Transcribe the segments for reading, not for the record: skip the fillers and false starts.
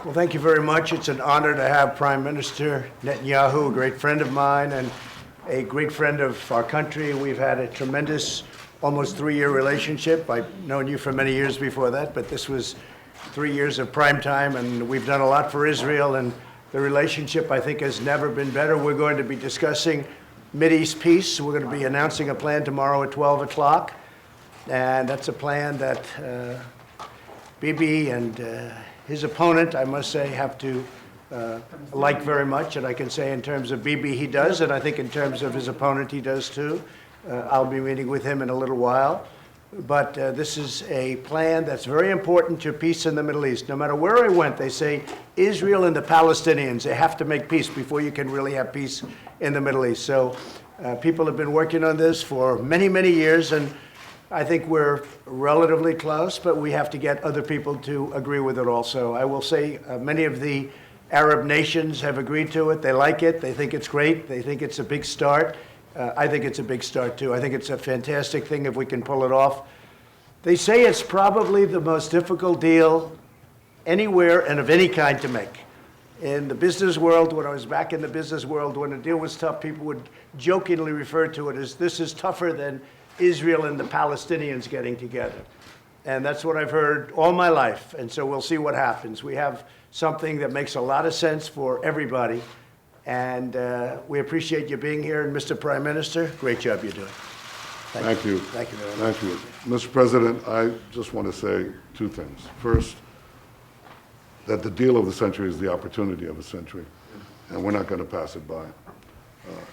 Well, thank you very much. It's an honor to have Prime Minister Netanyahu, a great friend of mine and a great friend of our country. We've had a tremendous, almost 3-year relationship. I've known you for many years before that, but this was 3 years of prime time, and we've done a lot for Israel, and the relationship, I think, has never been better. We're going to be discussing Mideast peace. We're going to be announcing a plan tomorrow at 12 o'clock, and that's a plan that Bibi and his opponent, I must say, have to like very much. And I can say in terms of Bibi, he does, and I think in terms of his opponent, he does too. I'll be meeting with him in a little while. But this is a plan that's very important to peace in the Middle East. No matter where I went, they say Israel and the Palestinians, they have to make peace before you can really have peace in the Middle East. So people have been working on this for many, many years, and I think we're relatively close, but we have to get other people to agree with it also. I will say many of the Arab nations have agreed to it. They like it. They think it's great. They think it's a big start. I think it's a big start, too. I think it's a fantastic thing if we can pull it off. They say it's probably the most difficult deal anywhere and of any kind to make. In the business world, when I was back in the business world, when a deal was tough, people would jokingly refer to it as this is tougher than Israel and the Palestinians getting together. And that's what I've heard all my life. And so we'll see what happens. We have something that makes a lot of sense for everybody. And we appreciate you being here. And Mr. Prime Minister, great job you're doing. Thank you. Thank you very much. Thank you. Mr. President, I just want to say two things. First, that the deal of the century is the opportunity of a century, and we're not going to pass it by.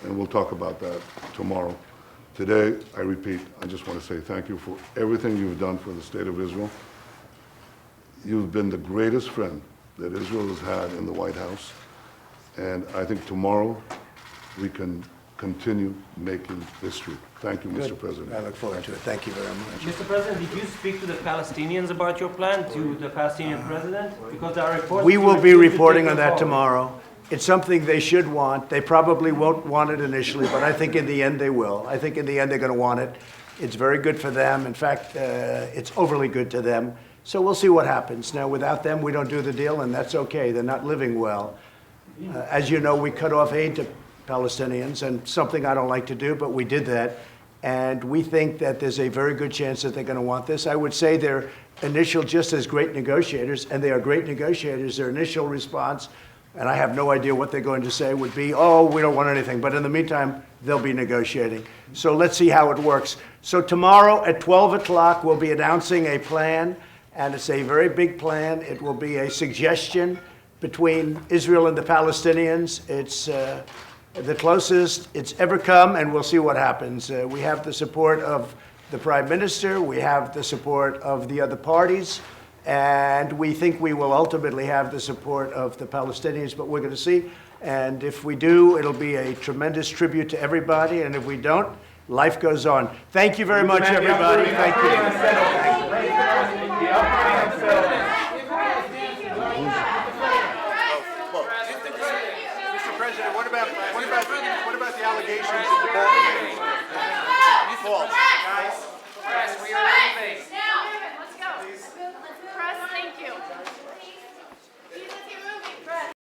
And we'll talk about that tomorrow. Today, I repeat, I just want to say thank you for everything you've done for the state of Israel. You've been the greatest friend that Israel has had in the White House. And I think tomorrow we can continue making history. Thank you, Mr. President. I look forward to it. Thank you very much. Mr. President, did you speak to the Palestinians about your plan, to the Palestinian president? Because there are reports. We will be reporting on that tomorrow. It's something they should want. They probably won't want it initially, but I think in the end they will. I think in the end they're going to want it. It's very good for them. In fact, it's overly good to them. So we'll see what happens. Now, without them, we don't do the deal, and that's okay. They're not living well. As you know, we cut off aid to Palestinians, and something I don't like to do, but we did that. And we think that there's a very good chance that they're going to want this. I would say their initial, just as great negotiators, and they are great negotiators, their initial response, and I have no idea what they're going to say, would be, oh, we don't want anything. But in the meantime, they'll be negotiating. So let's see how it works. So tomorrow at 12 o'clock, we'll be announcing a plan, and it's a very big plan. It will be a suggestion between Israel and the Palestinians. It's the closest it's ever come, and we'll see what happens. We have the support of the Prime Minister. We have the support of the other parties. And we think we will ultimately have the support of the Palestinians, but we're going to see. And if we do, it'll be a tremendous tribute to everybody. And if we don't, life goes on. Thank you very much, everybody. Thank you. Mr. President, what about the allegations in the Baltimore? False.